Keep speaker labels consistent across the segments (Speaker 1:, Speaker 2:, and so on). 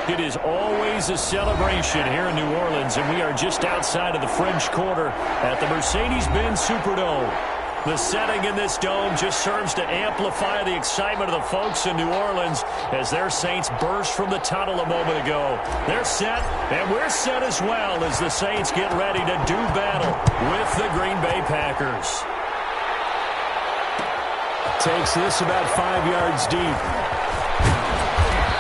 Speaker 1: It is always a celebration here in New Orleans, and we are just outside of the French Quarter at the Mercedes-Benz Superdome. The setting in this dome just serves to amplify the excitement of the folks in New Orleans as their Saints burst from the tunnel a moment ago. They're set, and we're set as well as the Saints get ready to do battle with the Green Bay Packers.
Speaker 2: Takes this about 5 yards deep.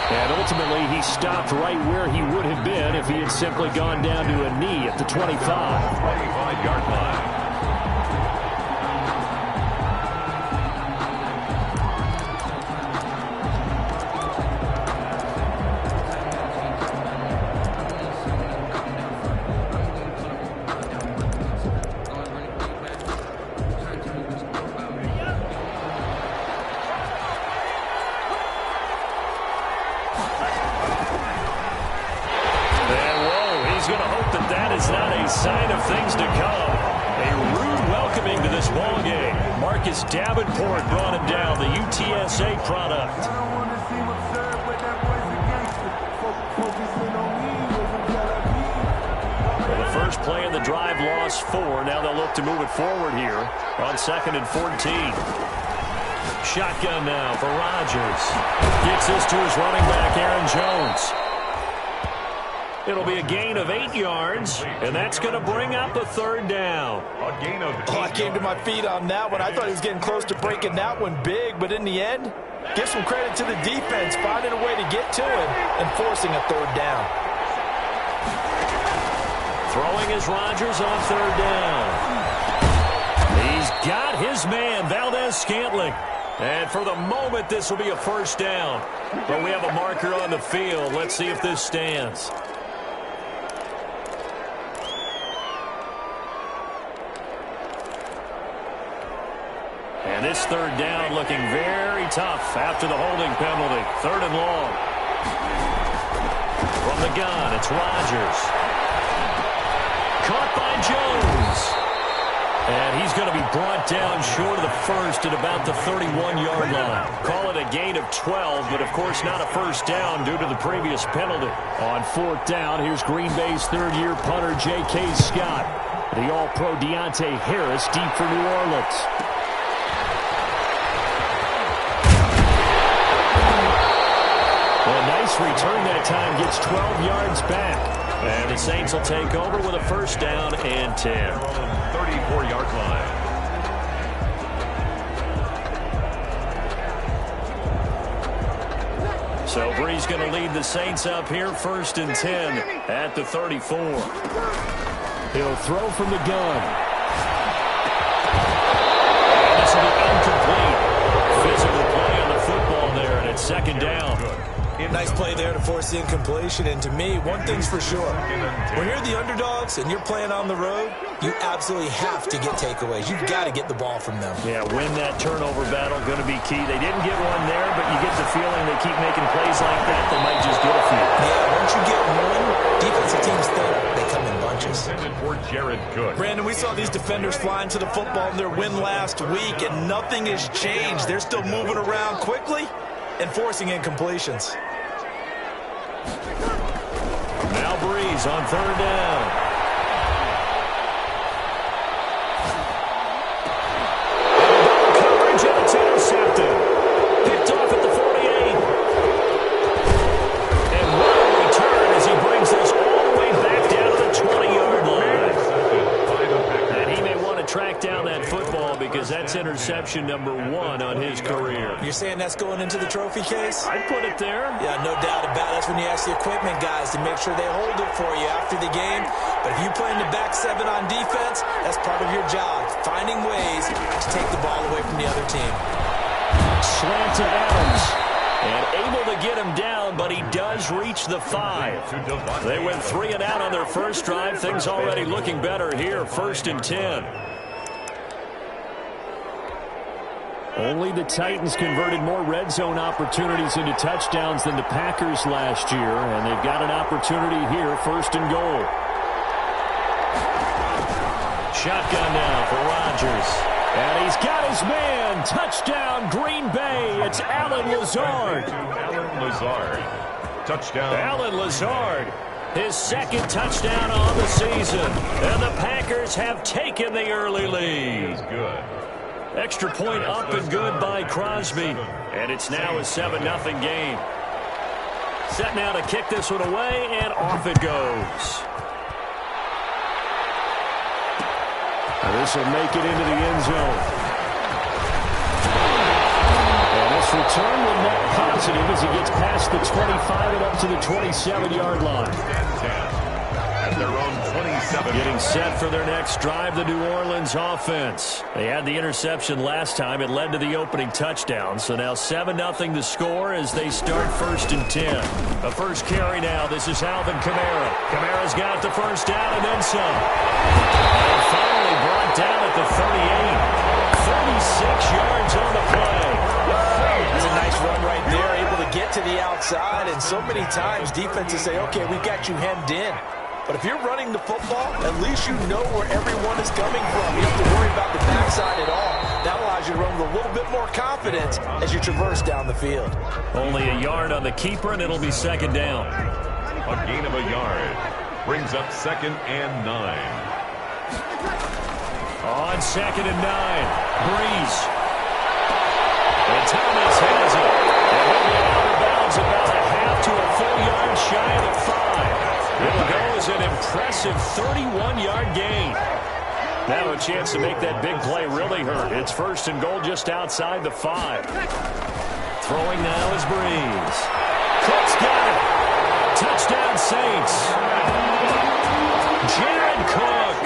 Speaker 2: And ultimately, he stopped right where he would have been if he had simply gone down to a knee at the 25.
Speaker 3: 25-yard line.
Speaker 1: Sign of things to come. A rude welcoming to this ball game. Marcus Davenport brought him down, the UTSA product. Well, the first play of the drive lost 4. Now they'll look to move it forward here on 2nd and 14. Shotgun now for Rodgers. Gets this to his running back, Aaron Jones. It'll be a gain of 8 yards, and that's going to bring up a third down.
Speaker 3: A gain of 8
Speaker 4: I came to my feet on that one. I thought he was getting close to breaking that one big, but in the end, give some credit to the defense, finding a way to get to him and forcing a third down.
Speaker 1: Throwing is Rodgers on third down. He's got his man, Valdez-Scantling. And for the moment, this will be a first down. But we have a marker on the field. Let's see if this stands. And this third down looking very tough after the holding penalty. 3rd and long. From the gun, it's Rodgers. Caught by Jones. And he's going to be brought down short of the first at about the 31-yard line. Call it a gain of 12, but of course not a first down due to the previous penalty.
Speaker 2: On 4th down, here's Green Bay's third-year punter, J.K. Scott. The All-Pro Deontay Harris deep for New Orleans. Nice return that time, gets 12 yards back.
Speaker 1: And the Saints will take over with a first down and 10.
Speaker 3: 34-yard line.
Speaker 1: So Brees going to lead the Saints up here, 1st and 10 at the 34.
Speaker 2: He'll throw from the gun.
Speaker 1: And this will be incomplete. Physical play on the football there, and it's 2nd down.
Speaker 4: Nice play there to force the incompletion. And to me, one thing's for sure. When you're the underdogs and you're playing on the road, you absolutely have to get takeaways. You've got to get the ball from them.
Speaker 1: Yeah, win that turnover battle, going to be key. They didn't get one there, but you get the feeling they keep making plays like that, they might just get a few.
Speaker 4: Yeah, once you get one, defensive teams think they come in bunches.
Speaker 3: For Jared Cook.
Speaker 4: Brandon, we saw these defenders flying to the football in their win last week, and nothing has changed. They're still moving around quickly and forcing incompletions.
Speaker 1: Now Brees on 3rd down. Coverage, and it's intercepted. Picked off at the 48. And what a return as he brings us all the way back down to the 20-yard line. And he may want to track down that football because that's interception number 1 on his career.
Speaker 4: You're saying that's going into the trophy case?
Speaker 1: I'd put it there.
Speaker 4: Yeah, no doubt about it. That's when you ask the equipment guys to make sure they hold it for you after the game. But if you play in the back 7 on defense, that's part of your job, finding ways to take the ball away from the other team.
Speaker 1: Slant to Adams. And able to get him down, but he does reach the 5. They went 3 and out on their first drive. Things already looking better here. 1st and 10.
Speaker 2: Only the Titans converted more red zone opportunities into touchdowns than the Packers last year, and they've got an opportunity here, 1st and goal.
Speaker 1: Shotgun now for Rodgers. And he's got his man. Touchdown, Green Bay. It's Allen Lazard.
Speaker 3: Allen Lazard. touchdown.
Speaker 1: Allen Lazard, his second touchdown on the season. And the Packers have taken the early lead.
Speaker 3: Is good.
Speaker 1: Extra point up and good by Crosby. And it's now a 7-0 game. Set now to kick this one away, and off it goes.
Speaker 2: And this will make it into the end zone. And this return will net positive as he gets past the 25 and up to the 27-yard line.
Speaker 3: 10. At their own 27.
Speaker 1: Getting set for their next drive, the New Orleans offense. They had the interception last time. It led to the opening touchdown. So now 7-0 to score as they start 1st and 10. The first carry now. This is Alvin Kamara. Kamara's got the first down and then some. And finally brought down at the 38. 36 yards on the play.
Speaker 4: That's a nice run right there. Able to get to the outside. And so many times defenses say, okay, we've got you hemmed in. But if you're running the football, at least you know where everyone is coming from. You don't have to worry about the backside at all. That allows you to run with a little bit more confidence as you traverse down the field.
Speaker 1: Only a yard on the keeper, and it'll be 2nd down.
Speaker 3: A gain of a yard. Brings up 2nd and 9.
Speaker 1: On 2nd and 9. Breeze. And Thomas has it. And he'll get out of bounds about a half to a full yard shy of the 5. It'll go as an impressive 31-yard gain. Now a chance to make that big play really hurt. It's 1st and goal just outside the 5. Throwing now is Breeze. Cook's got it. Touchdown Saints. Jared Cook.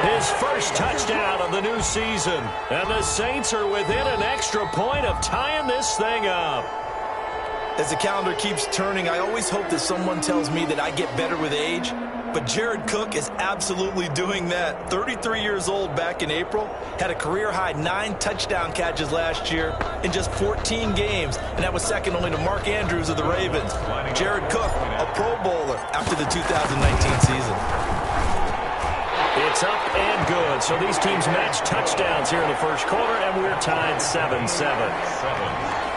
Speaker 1: His first touchdown of the new season. And the Saints are within an extra point of tying this thing up.
Speaker 4: As the calendar keeps turning, I always hope that someone tells me that I get better with age. But Jared Cook is absolutely doing that. 33 years old back in April. Had a career-high 9 touchdown catches last year in just 14 games. And that was second only to Mark Andrews of the Ravens. Jared Cook, a Pro Bowler after the 2019 season.
Speaker 1: It's up and good. So these teams match touchdowns here in the first quarter, and we're tied 7-7.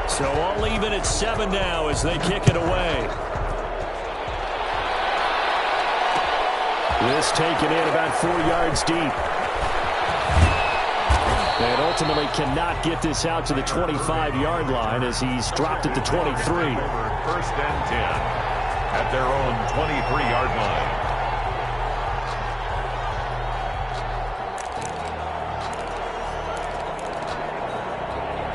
Speaker 1: So all even at 7 now as they kick it away.
Speaker 2: This taken in about 4 yards deep. And ultimately cannot get this out to the 25-yard line as he's dropped at the 23.
Speaker 3: 1st and 10 at their own 23-yard line.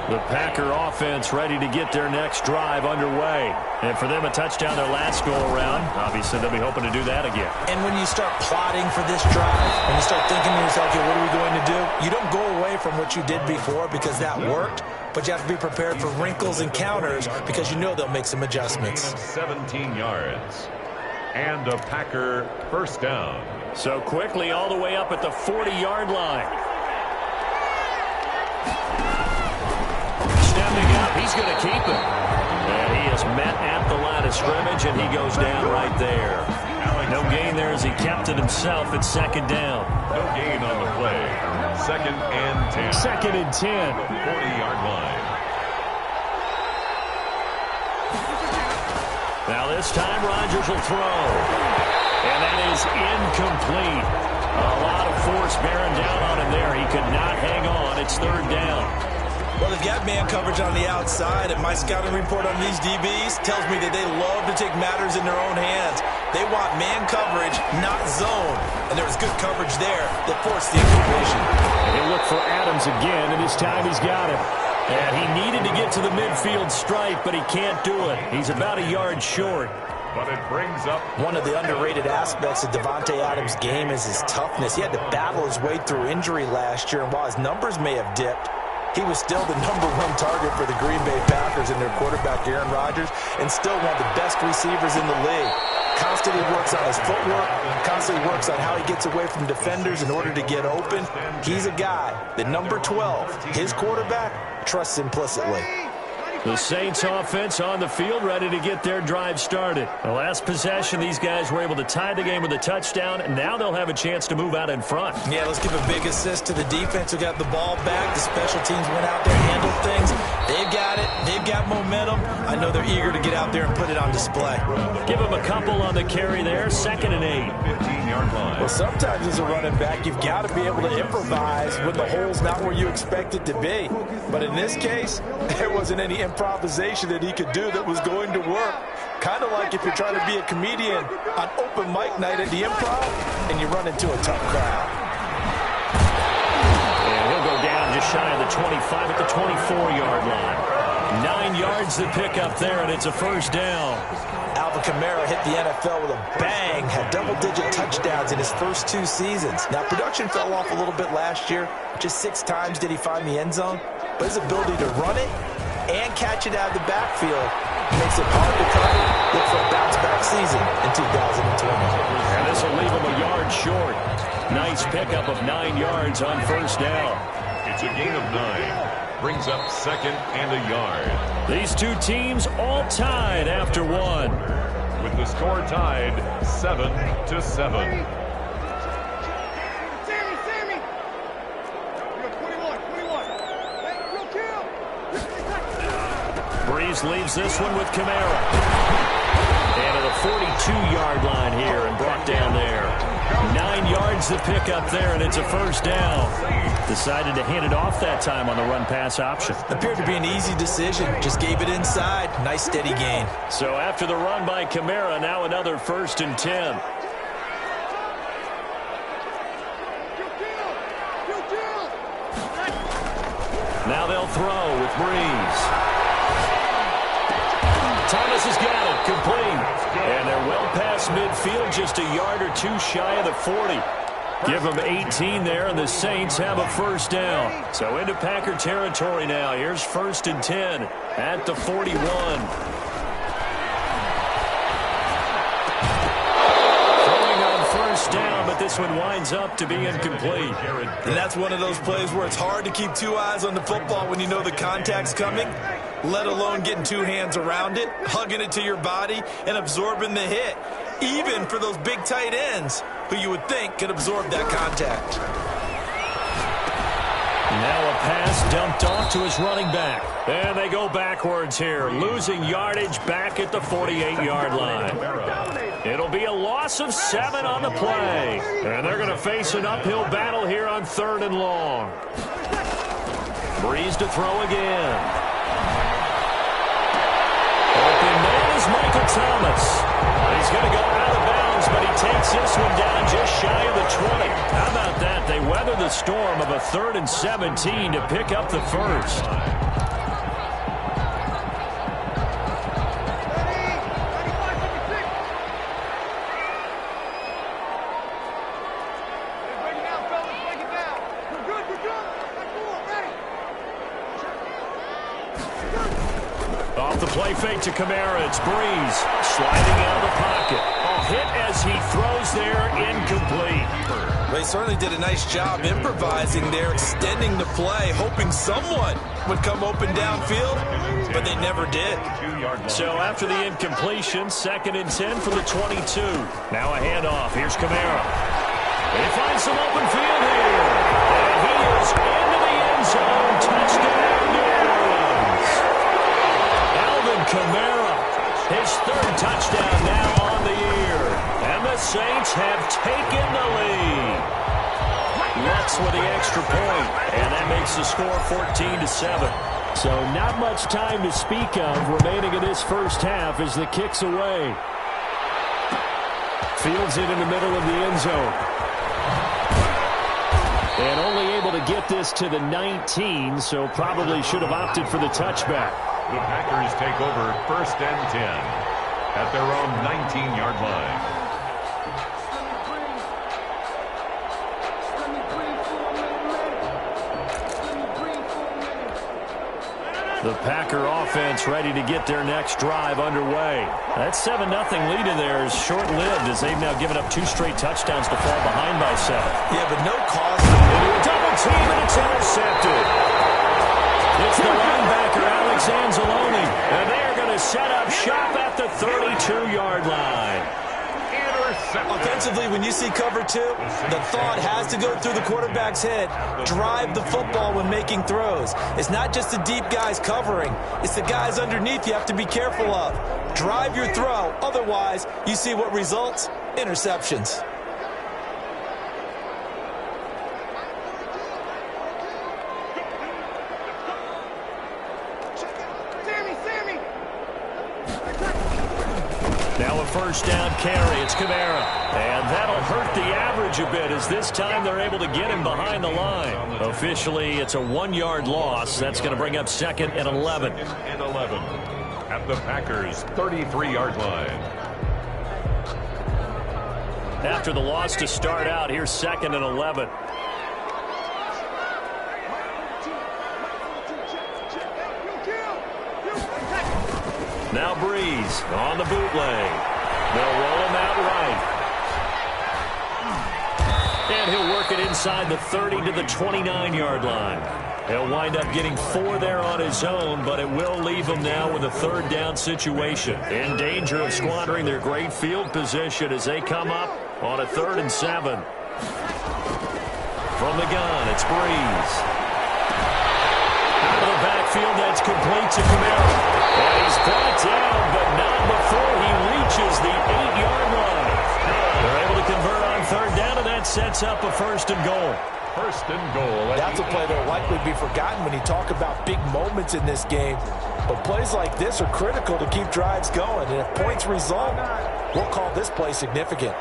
Speaker 1: The Packer offense ready to get their next drive underway. And for them, a touchdown their last go-around. Obviously, they'll be hoping to do that again.
Speaker 4: And when you start plotting for this drive, when you start thinking to yourself, okay, what are we going to do? You don't go away from what you did before because that worked, but you have to be prepared for wrinkles and counters because you know they'll make some adjustments.
Speaker 3: 17 yards. And a Packer 1st down.
Speaker 1: So quickly all the way up at the 40-yard line. He's going to keep it. And he is met at the line of scrimmage, and he goes down right there. No gain there as he kept it himself at 2nd down.
Speaker 3: No gain on the play. 2nd and 10.
Speaker 2: 2nd and 10.
Speaker 3: 40-yard line.
Speaker 1: Now this time Rodgers will throw. And that is incomplete. A lot of force bearing down on him there. He could not hang on. It's 3rd down.
Speaker 4: Well, they've got man coverage on the outside, and my scouting report on these DBs tells me that they love to take matters in their own hands. They want man coverage, not zone. And there was good coverage there that forced the incompletion.
Speaker 2: And he'll look for Adams again, and this time he's got him.
Speaker 1: And he needed to get to the midfield stripe, but he can't do it. He's about a yard short.
Speaker 3: But it brings up
Speaker 4: one of the underrated aspects of Davante Adams' game is his toughness. He had to battle his way through injury last year, and while his numbers may have dipped, he was still the #1 target for the Green Bay Packers and their quarterback, Aaron Rodgers, and still one of the best receivers in the league. Constantly works on his footwork, constantly works on how he gets away from defenders in order to get open. He's a guy that number 12, his quarterback, trusts implicitly.
Speaker 1: The Saints offense on the field, ready to get their drive started. The last possession, these guys were able to tie the game with a touchdown, and now they'll have a chance to move out in front.
Speaker 4: Yeah, let's give a big assist to the defense who got the ball back. The special teams went out there, handled things. They've got it. They've got momentum. I know they're eager to get out there and put it on display.
Speaker 1: Give them a couple on the carry there, 2nd and 8.
Speaker 3: 15-yard line.
Speaker 4: Well, sometimes as a running back, you've got to be able to improvise when the hole's not where you expect it to be. But in this case, there wasn't any improvisation that he could do that was going to work. Kind of like if you're trying to be a comedian on open mic night at the Improv and you run into a tough crowd.
Speaker 1: And he'll go down just shy of the 25 at the 24-yard line. 9 yards to pick up there, and it's a first down.
Speaker 4: Alvin Kamara hit the NFL with a bang, had double-digit touchdowns in his first 2 seasons. Now, production fell off a little bit last year. Just 6 times did he find the end zone. But his ability to run it and catch it out of the backfield makes it hard to cover. Look for a bounce-back season in 2020.
Speaker 1: And this will leave him a yard short. Nice pickup of 9 yards on first down.
Speaker 3: It's a gain of 9. Brings up 2nd and a yard.
Speaker 1: These two teams all tied after 1.
Speaker 3: With the score tied 7-7.
Speaker 1: Breeze leaves this one with Kamara. And to the 42-yard line here and brought down there. 9 yards to pick up there, and it's a first down. Decided to hand it off that time on the run-pass option.
Speaker 4: Appeared to be an easy decision. Just gave it inside. Nice steady gain.
Speaker 1: So after the run by Kamara, now another 1st and 10. Now they'll throw with Breeze. Thomas has got it, complete. And they're well past midfield, just a yard or 2 shy of the 40. Give them 18 there, and the Saints have a first down. So into Packer territory now. Here's 1st and 10 at the 41. Throwing on first down, but this one winds up to be incomplete.
Speaker 4: And that's one of those plays where it's hard to keep 2 eyes on the football when you know the contact's coming, let alone getting 2 hands around it, hugging it to your body, and absorbing the hit, even for those big tight ends who you would think could absorb that contact.
Speaker 1: Now a pass dumped off to his running back. And they go backwards here, losing yardage back at the 48-yard line. It'll be a loss of 7 on the play. And they're going to face an uphill battle here on 3rd and long. Breeze to throw again. Open man is Michael Thomas. He's going to go out of bounds, but he takes this one down just shy of the 20. How about that? They weather the storm of a 3rd and 17 to pick up the first. Off the play fake to Kamara, it's Breeze sliding out of the pocket. A hit as he throws there, incomplete.
Speaker 4: Well, he certainly did a nice job improvising there, extending the play, hoping someone would come open downfield, but they never did.
Speaker 1: So after the incompletion, 2nd and 10 for the 22. Now a handoff. Here's Kamara. He finds some open field here. And he is into the end zone. Touchdown, New Orleans. Alvin Kamara, his 3rd touchdown now on the year. And the Saints have taken the lead. Lutz with the extra point, and that makes the score 14-7. So not much time to speak of remaining in this first half as the kick's away. Fields it in the middle of the end zone. And only able to get this to the 19, so probably should have opted for the touchback.
Speaker 3: The Packers take over 1st and 10 at their own 19-yard line.
Speaker 1: The Packer offense ready to get their next drive underway. That 7-0 lead in there is short-lived as they've now given up 2 straight touchdowns to fall behind by 7.
Speaker 4: Yeah, but no cause.
Speaker 1: Into a double team, and it's intercepted. It's the linebacker, Alex Alex Anzalone. And they're going to set up shop at the 32-yard line.
Speaker 4: Offensively, when you see cover two, the thought has to go through the quarterback's head. Drive the football when making throws. It's not just the deep guys covering. It's the guys underneath you have to be careful of. Drive your throw. Otherwise, you see what results? Interceptions.
Speaker 1: Now a first down carry. It's Kamara. And that'll hurt the average a bit as this time they're able to get him behind the line. Officially, it's a 1-yard loss. That's going to bring up 2nd and 11.
Speaker 3: And 11 at the Packers' 33-yard line.
Speaker 1: After the loss to start out, here's 2nd and 11. Now Breeze on the bootleg. They'll roll him out right. And he'll work it inside the 30 to the 29-yard line. He'll wind up getting 4 there on his own, but it will leave him now with a 3rd down situation. In danger of squandering their great field position as they come up on a 3rd and 7. From the gun, it's Breeze. Out of the backfield, that's complete to Kamara. And he's brought down, but not before he reaches the 8-yard line. They're able to convert on 3rd down, and that sets up a 1st and goal.
Speaker 3: 1st and goal.
Speaker 4: That's a play that will likely be forgotten when you talk about big moments in this game. But plays like this are critical to keep drives going. And if points result, we'll call this play significant.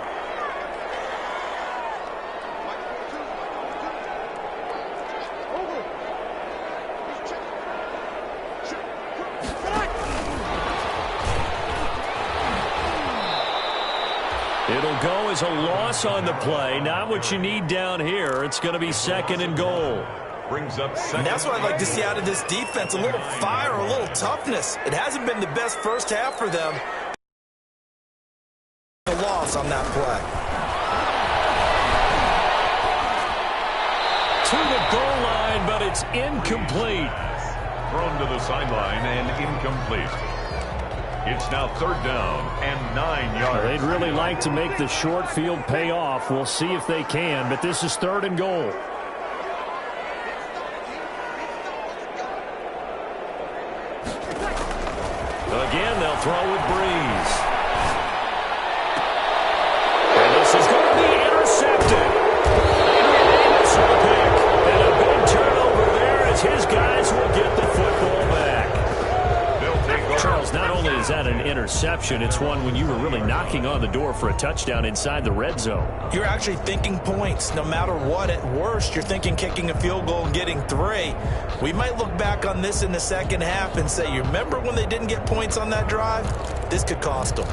Speaker 1: It'll go as a loss on the play. Not what you need down here. It's going to be 2nd and goal.
Speaker 3: Brings up 2nd.
Speaker 4: And that's what I'd like to see out of this defense. A little fire, a little toughness. It hasn't been the best first half for them. A loss on that play.
Speaker 1: To the goal line, but it's incomplete.
Speaker 3: Thrown to the sideline and incomplete. It's now 3rd down and 9 yards.
Speaker 2: They'd really like to make the short field pay off. We'll see if they can, but this is 3rd and goal.
Speaker 1: Again, they'll throw with Breeze. And this is going to be intercepted. Adrian Amos with a pick. And a big turnover there as his guys will get the football back. Charles, not only is that an interception, it's one when you were really knocking on the door for a touchdown inside the red zone.
Speaker 4: You're actually thinking points. No matter what, at worst, you're thinking kicking a field goal and getting 3. We might look back on this in the second half and say, you remember when they didn't get points on that drive? This could cost them.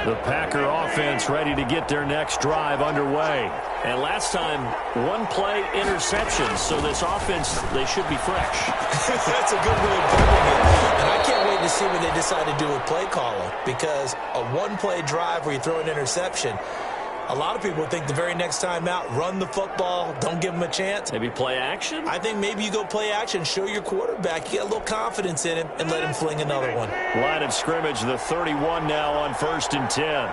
Speaker 1: The Packer offense ready to get their next drive underway. And last time, 1-play interception. So this offense, they should be fresh.
Speaker 4: That's a good way of putting it. And I can't wait to see what they decide to do with play calling. Because a 1-play drive where you throw an interception, a lot of people think the very next time out, run the football, don't give them a chance.
Speaker 1: Maybe play action?
Speaker 4: I think maybe you go play action, show your quarterback, you get a little confidence in him, and let him fling another one.
Speaker 1: Line of scrimmage, the 31 now on 1st and 10.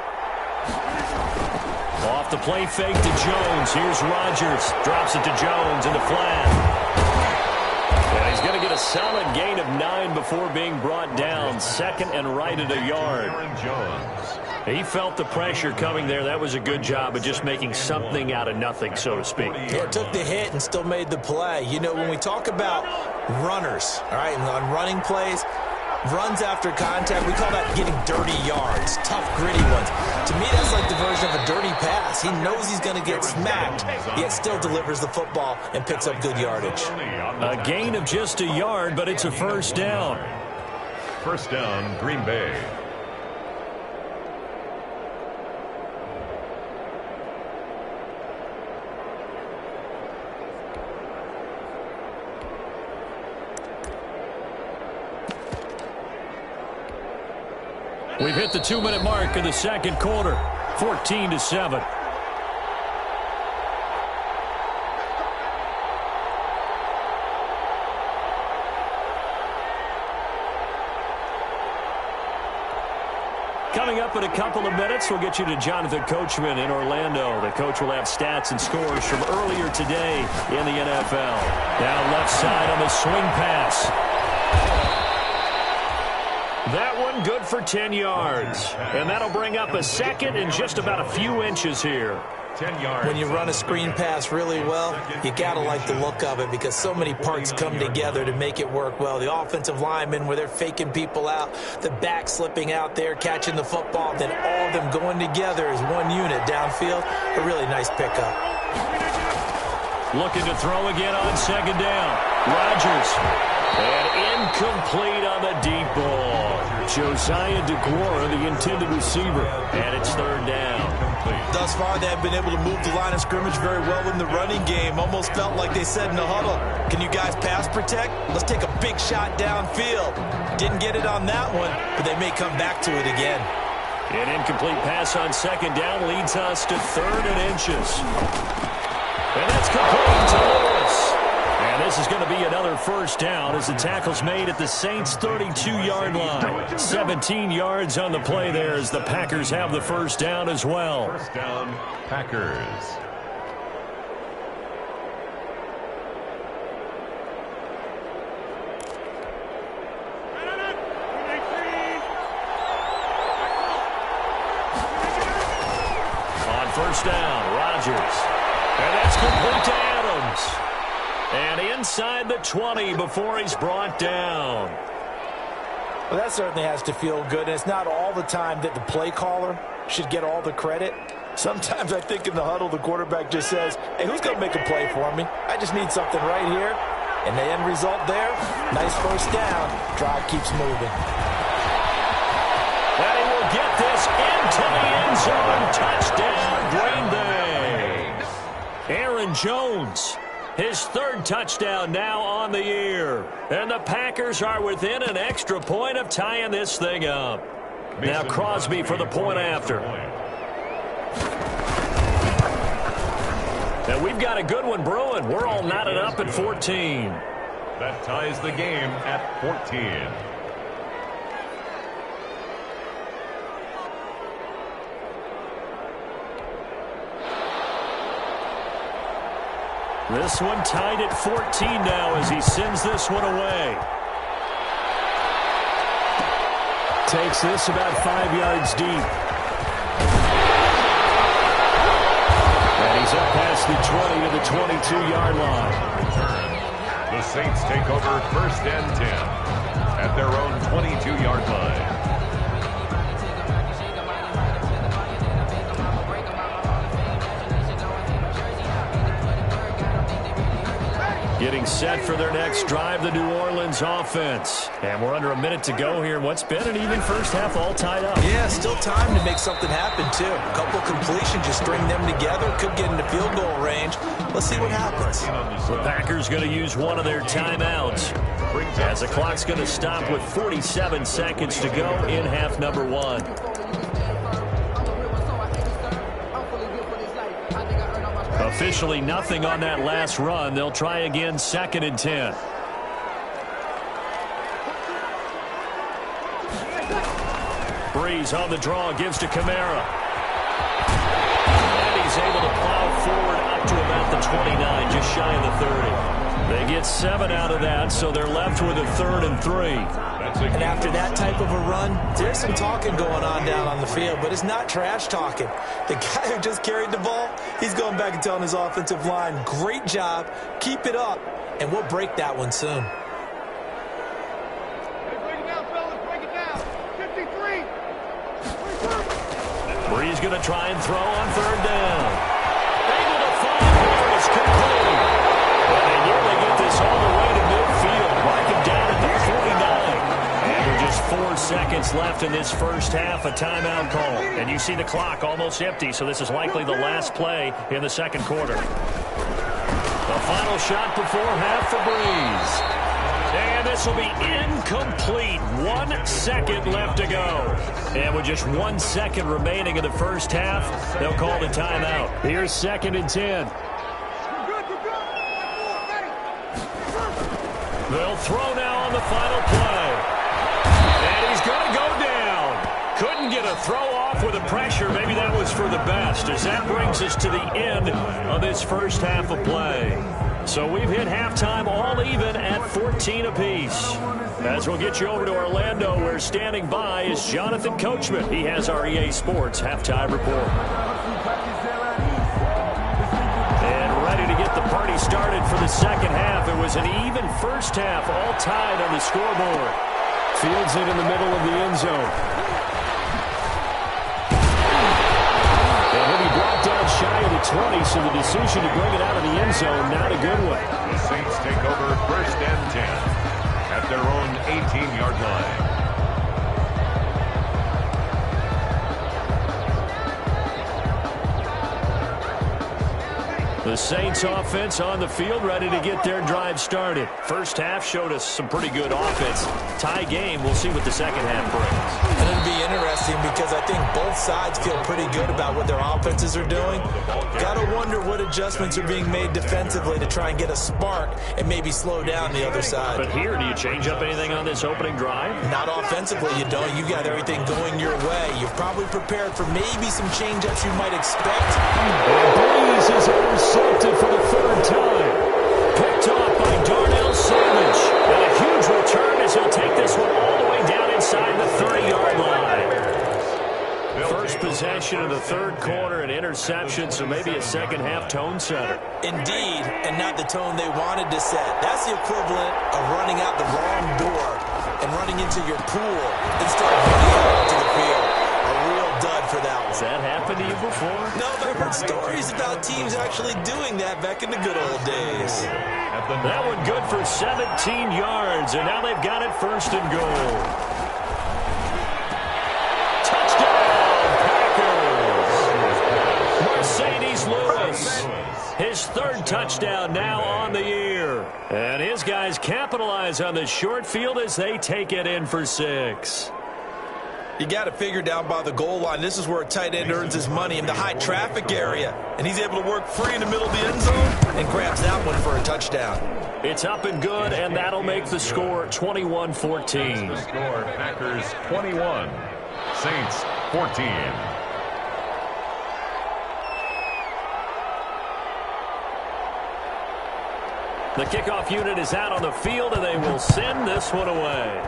Speaker 1: Off the play fake to Jones. Here's Rodgers. Drops it to Jones in the flat. And he's going to get a solid gain of 9 before being brought down. 2nd and right at a yard.
Speaker 3: Jones.
Speaker 1: He felt the pressure coming there. That was a good job of just making something out of nothing, so to speak.
Speaker 4: Yeah, took the hit and still made the play. You know, when we talk about runners, all right, on running plays, runs after contact, we call that getting dirty yards, tough, gritty ones. To me, that's like the version of a dirty pass. He knows he's going to get smacked, yet still delivers the football and picks up good yardage.
Speaker 1: A gain of just a yard, but it's a 1st down.
Speaker 3: 1st down, Green Bay.
Speaker 1: We've hit the 2-minute mark of the 2nd quarter, 14-7. Coming up in a couple of minutes, we'll get you to Jonathan Coachman in Orlando. The coach will have stats and scores from earlier today in the NFL. Down left side on the swing pass. That one good for 10 yards. And that'll bring up a second and just about a few inches here.
Speaker 3: 10 yards.
Speaker 4: When you run a screen pass really well, you got to like the look of it because so many parts come together to make it work well. The offensive linemen where they're faking people out, the back slipping out there, catching the football, then all of them going together as one unit downfield. A really nice pickup.
Speaker 1: Looking to throw again on second down. Rodgers. And incomplete on the deep ball. Josiah DeGuara, the intended receiver. And it's third down.
Speaker 4: Thus far, they have been able to move the line of scrimmage very well in the running game. Almost felt like they said in the huddle, can you guys pass protect? Let's take a big shot downfield. Didn't get it on that one, but they may come back to it again.
Speaker 1: An incomplete pass on second down leads us to 3rd and inches. And that's complete to Lewis. And this is going to be another first down as the tackle's made at the Saints' 32-yard line. 17 yards on the play there as the Packers have the first down as well.
Speaker 3: First down, Packers.
Speaker 1: On first down, Rodgers. And that's complete to Adams. And inside the 20 before he's brought down.
Speaker 4: Well, that certainly has to feel good. And it's not all the time that the play caller should get all the credit. Sometimes I think in the huddle, the quarterback just says, hey, who's going to make a play for me? I just need something right here. And the end result there, nice first down. Drive keeps moving.
Speaker 1: And he will get this into the end zone. Touchdown, Green Bay. Aaron Jones. His 3rd touchdown now on the year. And the Packers are within an extra point of tying this thing up. Now Crosby for the point after. And we've got a good one brewing. We're all knotted up at 14.
Speaker 3: That ties the game at 14.
Speaker 1: This one tied at 14 now as he sends this one away. Takes this about 5 yards deep. And he's up past the 20 to the 22-yard line.
Speaker 3: The Saints take over 1st and 10 at their own 22-yard line.
Speaker 1: Getting set for their next drive, the New Orleans offense. And we're under a minute to go here. What's been an even first half all tied up.
Speaker 4: Yeah, still time to make something happen, too. A couple completions, just string them together. Could get into field goal range. Let's see what happens.
Speaker 1: The Packers going to use one of their timeouts as the clock's going to stop with 47 seconds to go in half number 1. Officially nothing on that last run. They'll try again 2nd and 10. Breeze on the draw, gives to Kamara. And he's able to plow forward up to about the 29, just shy of the 30. They get 7 out of that, so they're left with a 3rd and 3.
Speaker 4: And after that type of a run, there's some talking going on down on the field, but it's not trash talking. The guy who just carried the ball, he's going back and telling his offensive line, great job, keep it up, and we'll break that one soon.
Speaker 5: Break it down, fellas, break it down. 53.
Speaker 1: Breeze going to try and throw on 3rd down. Able to find Harris complete. And they nearly get this all the way to midfield. Mark him down at the 49. And with just 4 seconds left in this first half, a timeout call. And you see the clock almost empty, so this is likely the last play in the second quarter. The final shot before half for Breeze. And this will be incomplete. 1 second left to go. And with just 1 second remaining in the first half, they'll call the timeout. Here's 2nd and 10. They'll throw now on the final play. And he's going to go down. Couldn't get a throw off with the pressure. Maybe that was for the best, as that brings us to the end of this first half of play. So we've hit halftime all even at 14 apiece. As we'll get you over to Orlando, where standing by is Jonathan Coachman. He has our EA Sports halftime report. And ready to get the party started for the second half. It was an even first half, all tied on the scoreboard.
Speaker 2: Fields it in the middle of the end zone. And he'll be brought down shy of the 20, so the decision to bring it out of the end zone, not a good one.
Speaker 3: The Saints take over first and 10 at their own 18-yard line.
Speaker 1: The Saints offense on the field, ready to get their drive started. First half showed us some pretty good offense. Tie game, we'll see what the second half brings.
Speaker 4: And it'll be interesting because I think both sides feel pretty good about what their offenses are doing. Got to wonder what adjustments are being made defensively to try and get a spark and maybe slow down the other side.
Speaker 1: But here, do you change up anything on this opening drive?
Speaker 4: Not offensively, you don't. You got everything going your way. You're probably prepared for maybe some change-ups you might expect.
Speaker 2: Breeze is intercepted for the third time.
Speaker 1: Picked off by Darnell Savage. And a huge return as he'll take this one all the way down inside the 30-yard line. First possession of the third quarter, an interception, so maybe a second-half tone setter.
Speaker 4: Indeed, and not the tone they wanted to set. That's the equivalent of running out the wrong door and running into your pool instead of running out onto the field. A real dud for that one.
Speaker 1: Has that happened to you before?
Speaker 4: No, but I've heard stories about teams actually doing that back in the good old days.
Speaker 1: That one good for 17 yards, and now they've got it first and goal. Touchdown, Packers! Mercedes Lewis, his third touchdown now on the year. And his guys capitalize on the short field as they take it in for 6.
Speaker 4: You got to figure down by the goal line. This is where a tight end earns his money, in the high traffic area. And he's able to work free in the middle of the end zone and grabs that one for a touchdown.
Speaker 1: It's up and good, and that'll make the score 21-14.
Speaker 3: The score, Packers 21, Saints 14.
Speaker 1: The kickoff unit is out on the field, and they will send this one away.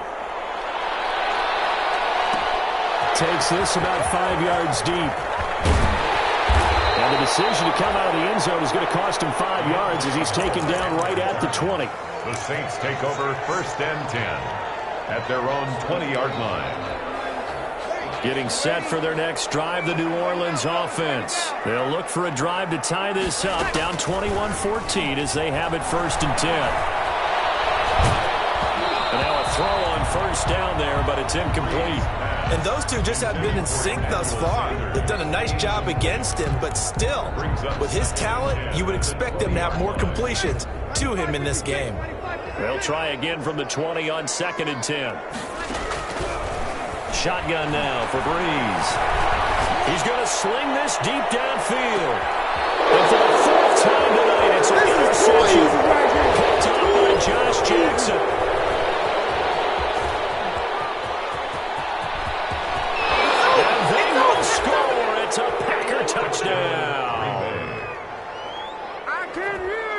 Speaker 2: Takes this about 5 yards deep. And the decision to come out of the end zone is going to cost him 5 yards as he's taken down right at the 20.
Speaker 3: The Saints take over first and 10 at their own 20-yard line.
Speaker 1: Getting set for their next drive, the New Orleans offense. They'll look for a drive to tie this up, down 21-14 as they have it first and 10. And now a throw on first down there, but it's incomplete.
Speaker 4: And those two just haven't been in sync thus far. They've done a nice job against him, but still, with his talent, you would expect them to have more completions to him in this game.
Speaker 1: They'll try again from the 20 on second and 10. Shotgun now for Breeze. He's going to sling this deep downfield. And for the fourth time tonight, it's an interception. Picked up by Josh Jackson. It's a Packer touchdown.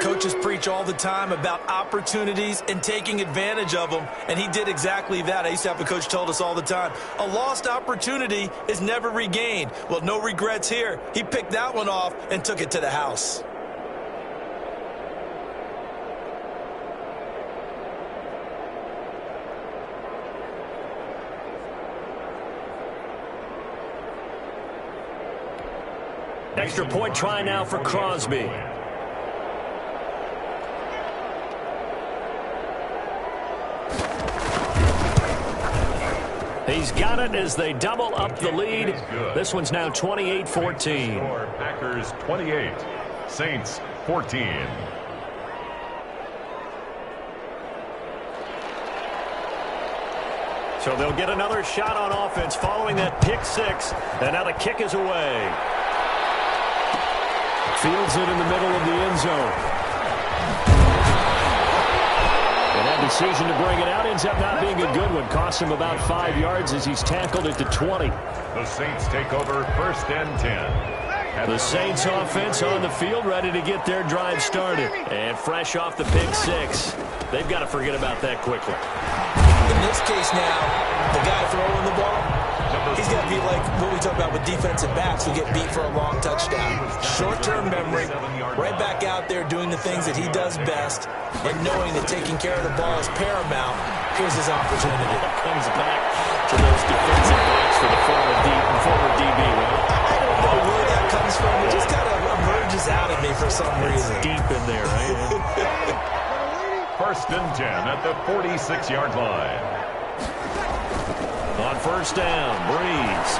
Speaker 4: Coaches preach all the time about opportunities and taking advantage of them, and he did exactly that. I used to have a coach told us all the time, a lost opportunity is never regained. Well, no regrets here. He picked that one off and took it to the house.
Speaker 1: Extra point try now for Crosby. He's got it as they double up the lead. This one's now 28-14.
Speaker 3: Packers 28, Saints 14.
Speaker 1: So they'll get another shot on offense following that pick six. And now the kick is away. Fields it in the middle of the end zone.
Speaker 2: And that decision to bring it out ends up not being a good one. Cost him about 5 yards as he's tackled at the 20.
Speaker 3: The Saints take over 1st and 10.
Speaker 1: The Saints offense on the field, ready to get their drive started. And fresh off the pick six. They've got to forget about that quickly.
Speaker 4: In this case now, the guy throwing the ball, he's got to be like what we talk about with defensive backs who get beat for a long touchdown. Short-term memory, right back out there doing the things that he does best, and knowing that taking care of the ball is paramount. Here's his opportunity.
Speaker 1: Comes back to those defensive backs for the former DB, right?
Speaker 4: I don't know where that comes from. It just kind of emerges out of me for some reason.
Speaker 1: Deep in there, right?
Speaker 3: 1st and 10 at the 46-yard line.
Speaker 1: On 1st down, Breeze.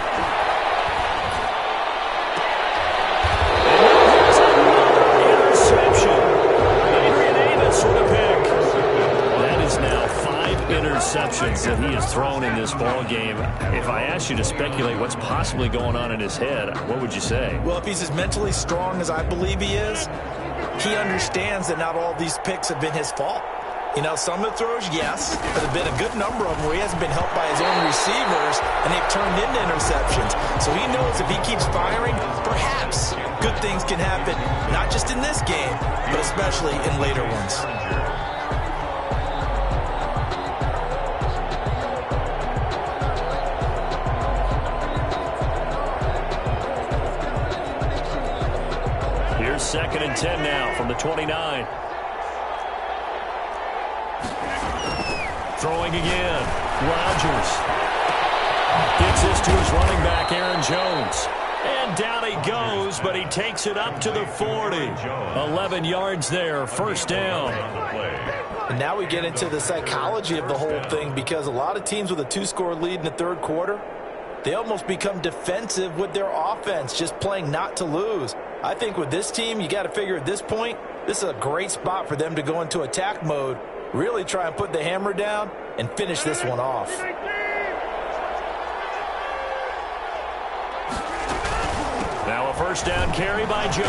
Speaker 1: Interception. Adrian Davis with a pick. That is now 5 interceptions that he has thrown in this ball game. If I asked you to speculate what's possibly going on in his head, what would you say?
Speaker 4: Well, if he's as mentally strong as I believe he is, he understands that not all these picks have been his fault. You know, some of the throws, yes, but there have been a good number of them where he hasn't been helped by his own receivers, and they've turned into interceptions. So he knows if he keeps firing, perhaps good things can happen, not just in this game, but especially in later ones.
Speaker 1: Here's 2nd and 10 now from the 29. Throwing again. Rodgers gets this to his running back, Aaron Jones. And down he goes, but he takes it up to the 40. 11 yards there, 1st down.
Speaker 4: And now we get into the psychology of the whole thing, because a lot of teams with a 2-score lead in the 3rd quarter, they almost become defensive with their offense, just playing not to lose. I think with this team, you got to figure at this point, this is a great spot for them to go into attack mode, really try and put the hammer down and finish this one off.
Speaker 1: Now a 1st down carry by Jones.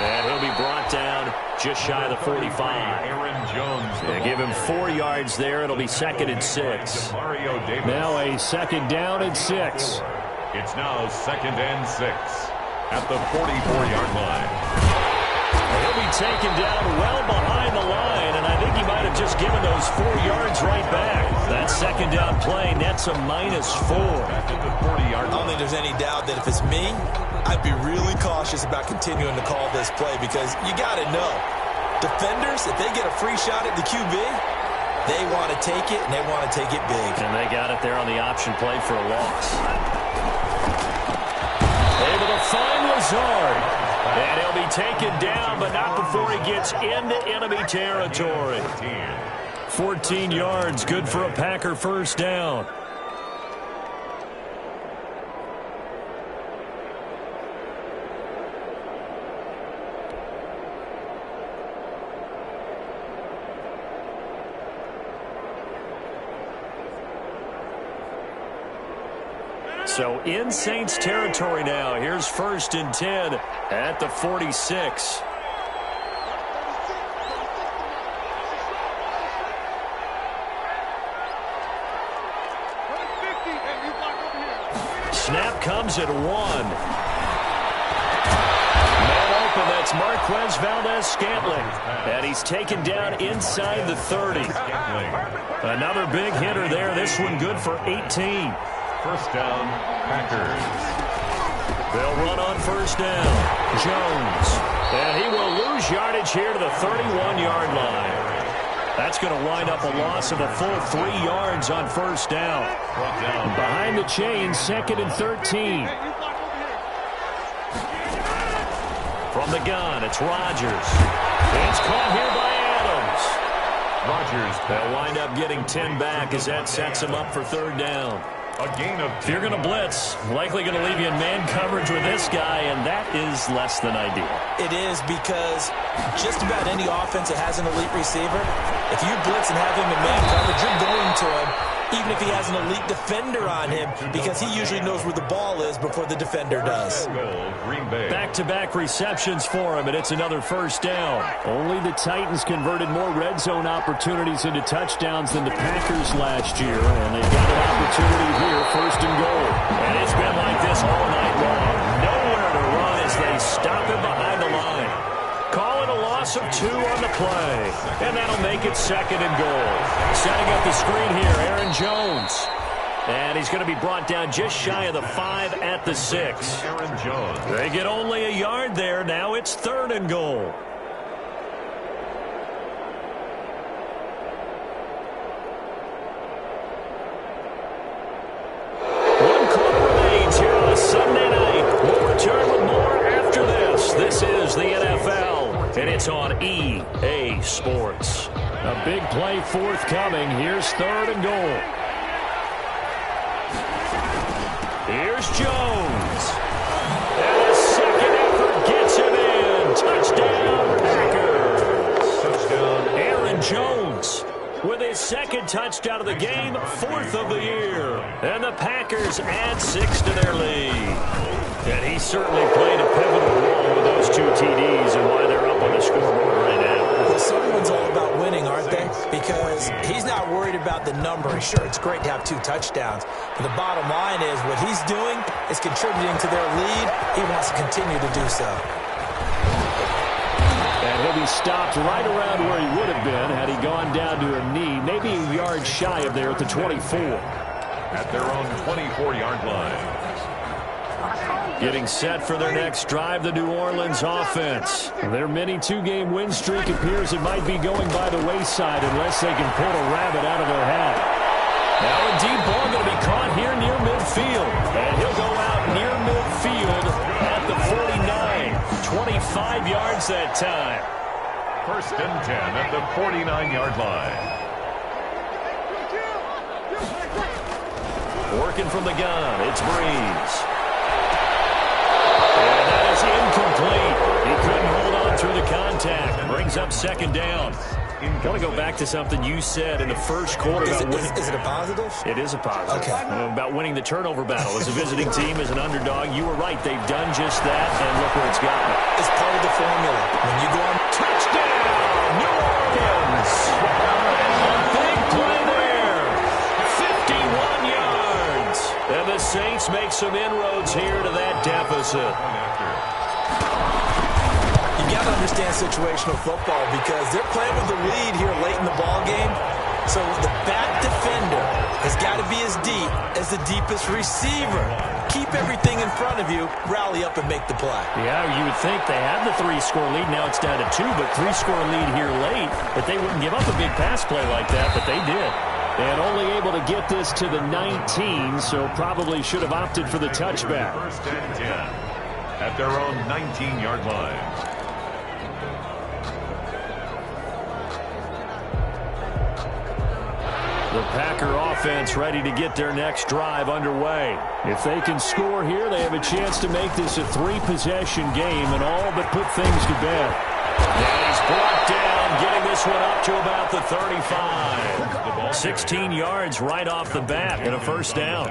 Speaker 1: And he'll be brought down just shy of the 45.
Speaker 3: Aaron Jones.
Speaker 1: Give him 4 yards there. It'll be 2nd and 6.
Speaker 2: Now a 2nd down and 6.
Speaker 3: It's now 2nd and 6 at the 44-yard line.
Speaker 1: He'll be taken down well behind the line, and I think he might have just given those 4 yards right back. That 2nd down play nets a -4.
Speaker 4: I don't think there's any doubt that if it's me, I'd be really cautious about continuing to call this play, because you got to know, defenders, if they get a free shot at the QB, they want to take it, and they want to take it big.
Speaker 1: And they got it there on the option play for a loss. Able to find Lazard. And he'll be taken down, but not before he gets into enemy territory. 14 yards, good for a Packer 1st down. So in Saints territory now. Here's 1st and 10 at the 46. Snap comes at 1. Man open, that's Marquez Valdez-Scantling. And he's taken down inside the 30. Another big hitter there. This one good for 18.
Speaker 3: 1st down, Packers.
Speaker 1: They'll run on 1st down. Jones. And he will lose yardage here to the 31-yard line. That's going to wind up a loss of a full 3 yards on 1st down.
Speaker 2: Behind the chains, 2nd and 13.
Speaker 1: From the gun, it's Rodgers. It's caught here by Adams.
Speaker 3: Rodgers.
Speaker 1: They'll wind up getting 10 back as that sets him up for 3rd down.
Speaker 3: A gain of 10.
Speaker 1: If you're going to blitz, likely going to leave you in man coverage with this guy, and that is less than ideal.
Speaker 4: It is, because just about any offense that has an elite receiver, if you blitz and have him in man coverage, you're going to him, even if he has an elite defender on him, because he usually knows where the ball is before the defender does.
Speaker 1: Back-to-back receptions for him, and it's another first down.
Speaker 2: Only the Titans converted more red zone opportunities into touchdowns than the Packers last year, and they've got an opportunity here, first and goal.
Speaker 1: And it's been like this all night long. Nowhere to run as they stop him behind the line. Call it a loss of 2 on the play, and that'll make it second and goal. Setting up the screen here, Aaron Jones. And he's going to be brought down just shy of the 5 at the 6.
Speaker 3: Aaron Jones.
Speaker 1: They get only a yard there. Now it's third and goal. One quarter remains here on a Sunday night. We'll return with more after this. This is the NFL, and it's on EA Sports.
Speaker 2: A big play forthcoming. Here's third and goal.
Speaker 1: Here's Jones. And a second effort gets him in. Touchdown, Packers.
Speaker 3: Touchdown.
Speaker 1: Aaron Jones with his second touchdown of the game, 4th of the year. And the Packers add 6 to their lead. And he certainly played a pivotal role with those 2 TDs and why they're up on the scoreboard right now.
Speaker 4: Well, someone's all about winning, aren't they? Because he's not worried about the number. Sure, it's great to have 2 touchdowns. But the bottom line is what he's doing is contributing to their lead. He wants to continue to do so.
Speaker 2: And he'll be stopped right around where he would have been had he gone down to a knee, maybe a yard shy of there at the 24.
Speaker 3: At their own 24-yard line.
Speaker 1: Getting set for their next drive, the New Orleans offense.
Speaker 2: Their mini 2-game win streak appears it might be going by the wayside unless they can pull a rabbit out of their hat.
Speaker 1: Now a deep ball going to be caught here near midfield. And he'll go out near midfield at the 49. 25 yards that time.
Speaker 3: First and 10 at the 49-yard line.
Speaker 1: Working from the gun, it's Breeze. And that is incomplete. He couldn't hold on through the contact. Brings up second down. I want to go back to something you said in the first quarter.
Speaker 4: Is it a positive?
Speaker 1: It is a positive.
Speaker 4: Okay.
Speaker 1: About winning the turnover battle. As a visiting team, as an underdog, you were right. They've done just that, and look where it's gotten them.
Speaker 4: It's part of the formula. When you go on
Speaker 1: Touchdown, New Orleans. A big play there. 51 yards. And the Saints make some inroads here to that deficit.
Speaker 4: You got to understand situational football because they're playing with the lead here late in the ball game. So the back defender has got to be as deep as the deepest receiver. Keep everything in front of you, rally up and make the play.
Speaker 1: Yeah, you would think they had the 3-score lead. Now it's down to 2, but 3-score lead here late. But they wouldn't give up a big pass play like that, but they did.
Speaker 2: And only able to get this to the 19, so probably should have opted for the touchback.
Speaker 3: First and 10 at their own 19-yard line.
Speaker 1: The Packer offense ready to get their next drive underway.
Speaker 2: If they can score here, they have a chance to make this a 3-possession game and all but put things to bed.
Speaker 1: And he's brought down, getting this one up to about the 35. 16 yards right off the bat and a first down.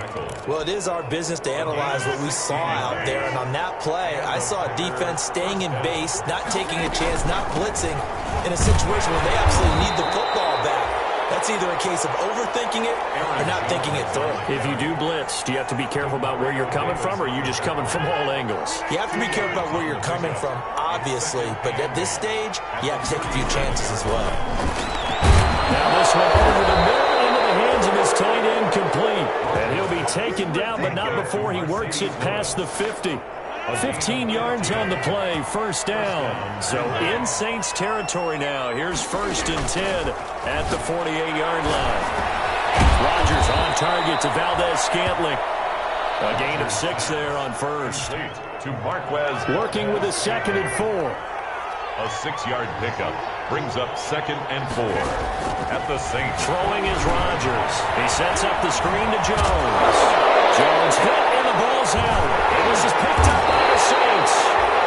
Speaker 4: Well, it is our business to analyze what we saw out there. And on that play, I saw a defense staying in base, not taking a chance, not blitzing in a situation where they absolutely need the football back. That's either a case of overthinking it or not thinking it through.
Speaker 1: If you do blitz, do you have to be careful about where you're coming from, or are you just coming from all angles?
Speaker 4: You have to be careful about where you're coming from, obviously. But at this stage, you have to take a few chances as well.
Speaker 1: Now this one over the middle into the hands of his tight end, complete. And he'll be taken down, but not before he works it past the 50. 15 yards on the play, first down. So in Saints territory now. Here's first and 10 at the 48-yard line. Rodgers on target to Valdez-Scantling. A gain of 6 there on first.
Speaker 3: To Marquez.
Speaker 2: Working with a 2nd and 4.
Speaker 3: A 6-yard pickup brings up 2nd and 4 at the Saints.
Speaker 1: Throwing is Rodgers. He sets up the screen to Jones. Jones hit and the ball's out. This is picked up by the Saints.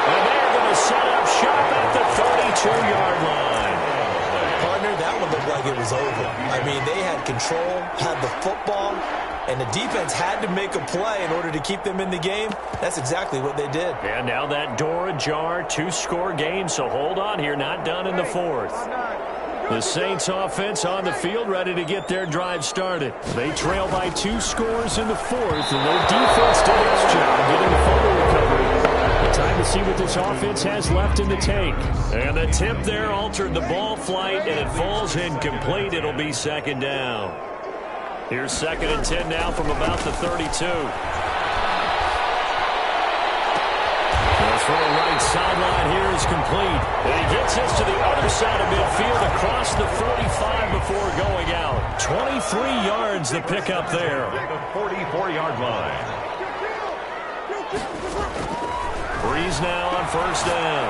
Speaker 1: And they're going to set up shop at the 32-yard line.
Speaker 4: Partner, that one looked like it was over. I mean, they had control, had the football, and the defense had to make a play in order to keep them in the game. That's exactly what they did.
Speaker 1: And now that door ajar, 2-score game, so hold on here, not done in the fourth. The Saints offense on the field, ready to get their drive started. They trail by 2 scores in the fourth, and their defense did its job getting the fumble recovery. Time to see what this offense has left in the tank. And the tip there altered the ball flight, and it falls incomplete. It'll be second down. Here's 2nd and 10 now from about the 32. The throw right sideline here is complete. And he gets this to the other side of midfield across the 45 before going out. 23 yards the pickup there.
Speaker 3: The 44-yard line.
Speaker 1: Breeze now on first down.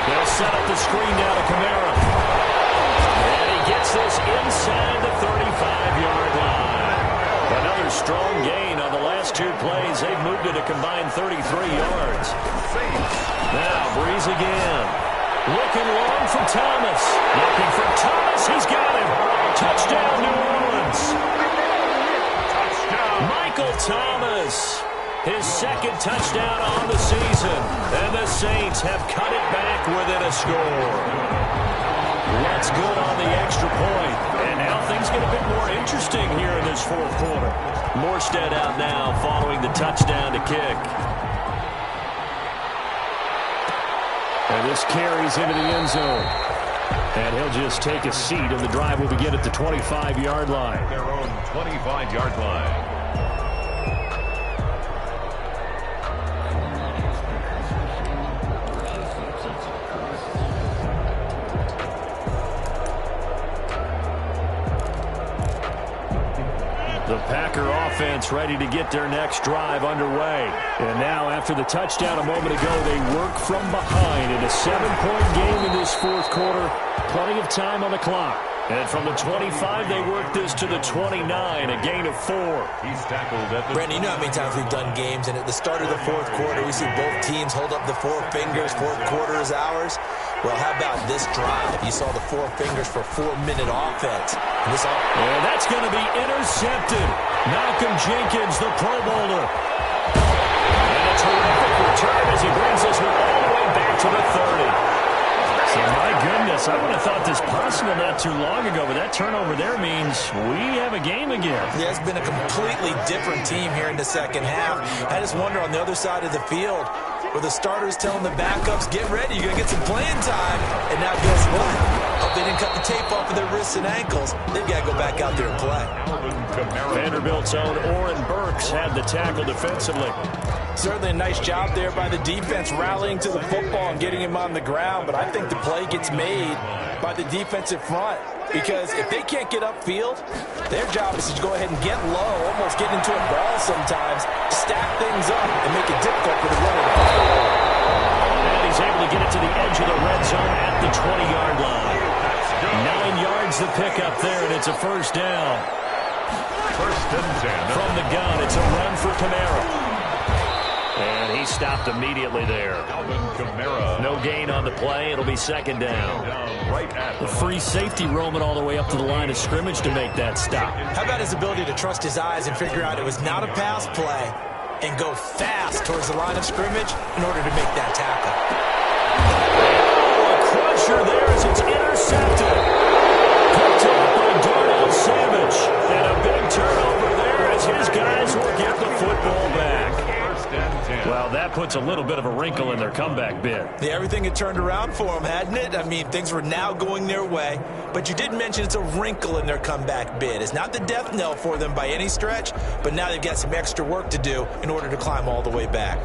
Speaker 1: They'll set up the screen down to Kamara. And he gets this inside the 35-yard line. Another strong gain on the last 2 plays. They've moved it a combined 33 yards. Now Breeze again. Looking long for Thomas. Looking for Thomas. He's got him. Touchdown, New Orleans. Touchdown. Michael Thomas. His 2nd touchdown on the season. And the Saints have cut it back within a score. That's good on the extra point. And now things get a bit more interesting here in this fourth quarter. Morstead out now following the touchdown to kick. And this carries into the end zone. And he'll just take a seat, and the drive will begin at the 25-yard line.
Speaker 3: Their own 25-yard line.
Speaker 1: The Packer offense ready to get their next drive underway. And now, after the touchdown a moment ago, they work from behind in a 7-point game in this fourth quarter. Plenty of time on the clock. And from the 25, they work this to the 29, a gain of 4.
Speaker 3: He's tackled at the...
Speaker 4: Brandon, you know how many times we've done games, and at the start of the fourth quarter, we see both teams hold up the 4 fingers, fourth quarter is ours. Well, how about this drive? You saw the 4 fingers for 4-minute offense.
Speaker 1: And that's going to be intercepted. Malcolm Jenkins, the Pro Bowler. And a terrific return as he brings this one all the way back to the 30. So, my goodness, I would have thought this possible not too long ago, but that turnover there means we have a game again.
Speaker 4: Yeah, it's been a completely different team here in the second half. I just wonder on the other side of the field, where the starters telling the backups, get ready, you're going to get some playing time. And now guess what? Hope they didn't cut the tape off of their wrists and ankles. They've got to go back out there and play.
Speaker 1: Vanderbilt's own Oren Burks had the tackle defensively.
Speaker 4: Certainly a nice job there by the defense rallying to the football and getting him on the ground, but I think the play gets made by the defensive front because if they can't get upfield, their job is to go ahead and get low, almost get into a ball sometimes, stack things up, and make it difficult for the runner to find a way.
Speaker 1: And he's able to get it to the edge of the red zone at the 20-yard line. 9 yards the pickup there, and it's a first down.
Speaker 3: First and 10.
Speaker 1: From the gun, it's a run for Kamara. And he stopped immediately there.
Speaker 3: Alvin Kamara.
Speaker 1: No gain on the play. It'll be second down.
Speaker 3: Right at
Speaker 1: the free safety roaming all the way up to the line of scrimmage to make that stop.
Speaker 4: How about his ability to trust his eyes and figure out it was not a pass play and go fast towards the line of scrimmage in order to make that tackle.
Speaker 1: Oh, a crusher there as it's intercepted. Picked up by Darnell Savage. And a big turnover there as his guys will get the football back. Well, that puts a little bit of a wrinkle in their comeback bid.
Speaker 4: Yeah, everything had turned around for them, hadn't it? I mean, things were now going their way. But you did mention it's a wrinkle in their comeback bid. It's not the death knell for them by any stretch, but now they've got some extra work to do in order to climb all the way back.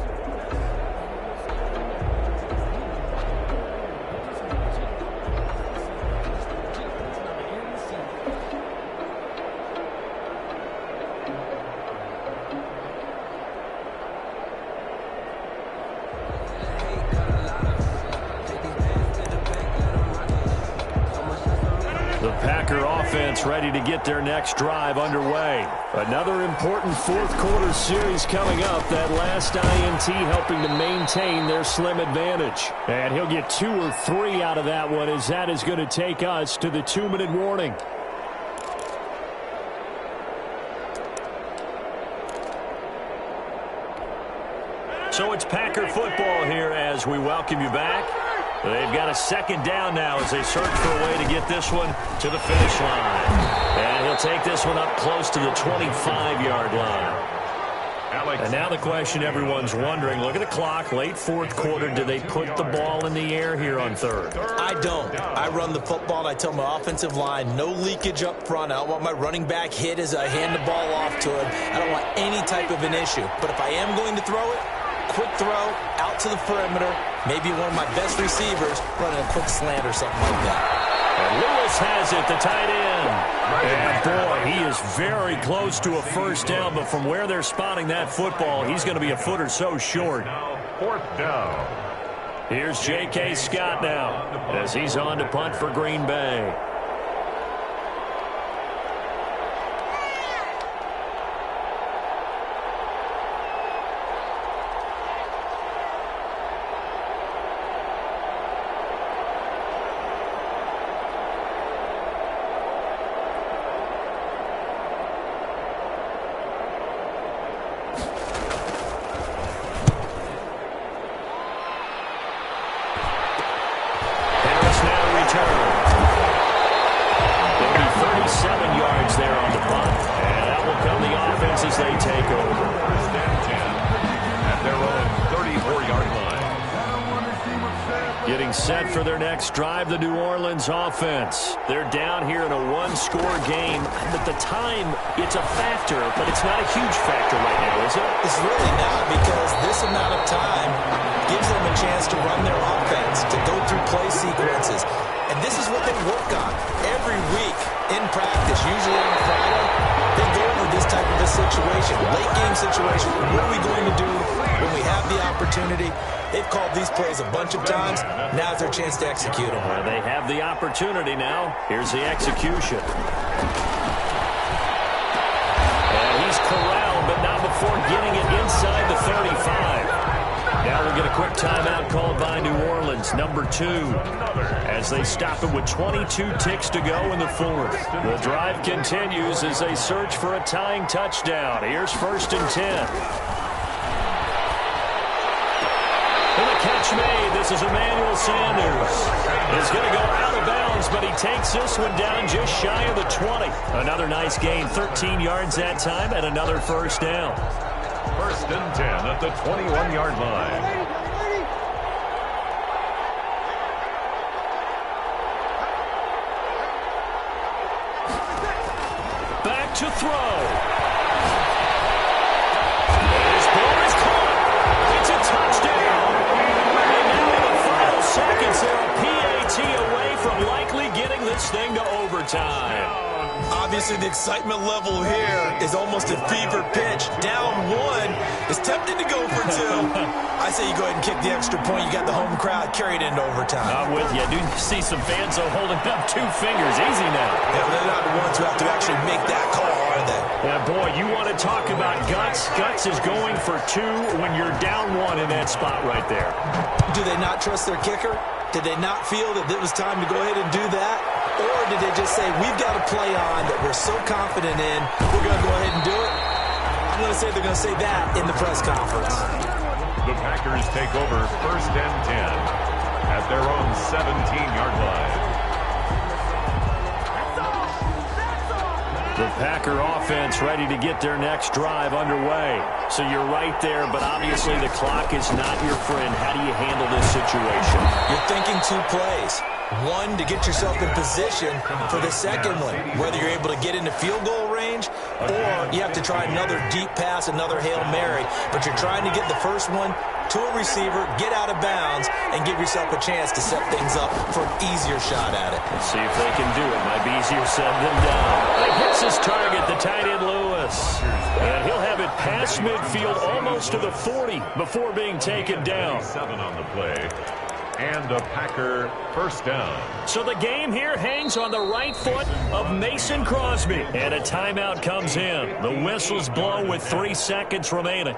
Speaker 1: Ready to get their next drive underway. Another important fourth quarter series coming up. That last INT helping to maintain their slim advantage. And he'll get 2 or 3 out of that one as that is going to take us to the 2-minute warning. So it's Packer football here as we welcome you back. They've got a second down now as they search for a way to get this one to the finish line. And he'll take this one up close to the 25-yard line. And now the question everyone's wondering, look at the clock, late fourth quarter, do they put the ball in the air here on third?
Speaker 4: I don't. I run the football, and I tell my offensive line, no leakage up front. I don't want my running back hit as I hand the ball off to him. I don't want any type of an issue. But if I am going to throw it, quick throw, out to the perimeter, maybe one of my best receivers running a quick slant or something like that.
Speaker 1: And Lewis has it, the tight end. And boy, he is very close to a first down, but from where they're spotting that football, he's going to be a foot or so short.
Speaker 3: Now, fourth down.
Speaker 1: Here's J.K. Scott now as he's on to punt for Green Bay. Set for their next drive, the New Orleans offense. They're down here in a one-score game. At the time, it's a factor, but it's not a huge factor right now, is it?
Speaker 4: It's really not, because this amount of time gives them a chance to run their offense, to go through play sequences. And this is what they work on every week in practice, usually on Friday. They go over this type of a situation, late-game situation. What are we going to do when we have the opportunity? They've called these plays a bunch of times. Now's their chance to execute them.
Speaker 1: Well, they have the opportunity now. Here's the execution. And he's corralled, but not before getting it inside the 35. Now we'll get a quick timeout called by New Orleans, number 2, as they stop it with 22 ticks to go in the fourth. The drive continues as they search for a tying touchdown. Here's 1st and 10. And the catch made. This is Emmanuel Sanders. He's going to go out of bounds, but he takes this one down just shy of the 20. Another nice gain, 13 yards that time, and another first down.
Speaker 3: 1st and 10 at the 21-yard line.
Speaker 1: Back to throw. This ball is caught. It's a touchdown. And now in the final seconds, they're a PAT away from likely getting this thing to overtime.
Speaker 4: Obviously, the excitement level here is almost a fever pitch. Down 1 is tempted to go for 2. I say you go ahead and kick the extra point. You got the home crowd carried into overtime.
Speaker 1: I'm with you. I do see some fans holding up 2 fingers. Easy now.
Speaker 4: Yeah, but they're not the ones who have to actually make that call, are they?
Speaker 1: Yeah, boy, you want to talk about guts. Guts is going for 2 when you're down 1 in that spot right there.
Speaker 4: Do they not trust their kicker? Did they not feel that it was time to go ahead and do that? Or did they just say, we've got a play on that we're so confident in, we're going to go ahead and do it? I'm going to say they're going to say that in the press conference.
Speaker 3: The Packers take over 1st and 10 at their own 17-yard line.
Speaker 1: The Packer offense ready to get their next drive underway. So you're right there, but obviously the clock is not your friend. How do you handle this situation?
Speaker 4: You're thinking 2 plays. 1, to get yourself in position for the second one, whether you're able to get into field goal range or you have to try another deep pass, another Hail Mary. But you're trying to get the first one to a receiver, get out of bounds, and give yourself a chance to set things up for an easier shot at it.
Speaker 1: Let's see if they can do it. Might be easier said than done. He hits his target, the tight end Lewis. And he'll have it past midfield almost to the 40 before being taken down.
Speaker 3: 7 on the play. And a Packer first down.
Speaker 1: So the game here hangs on the right foot of Mason Crosby. And a timeout comes in. The whistles blow with 3 seconds remaining.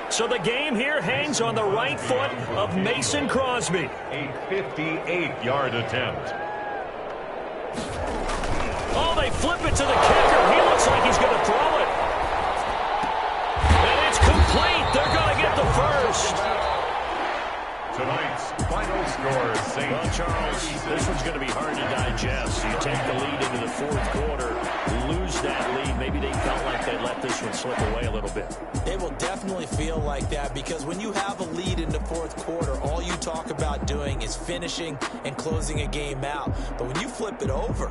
Speaker 1: So the game here hangs on the right foot of Mason Crosby.
Speaker 3: A 58-yard attempt.
Speaker 1: Oh, they flip it to the kicker. He looks like he's going to throw it. And complete. They're going to get the first.
Speaker 3: Tonight's final score, Saints.
Speaker 1: Well, Charles, this one's going to be hard to digest. You take the lead into the fourth quarter, lose that lead. Maybe they felt like they let this one slip away a little bit.
Speaker 4: It will definitely feel like that because when you have a lead in the fourth quarter, all you talk about doing is finishing and closing a game out. But when you flip it over,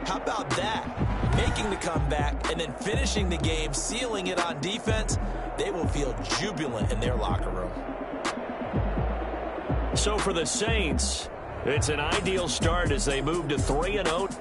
Speaker 4: how about that? Making the comeback and then finishing the game, sealing it on defense, they will feel jubilant in their locker room.
Speaker 1: So for the Saints, it's an ideal start as they move to 3-0.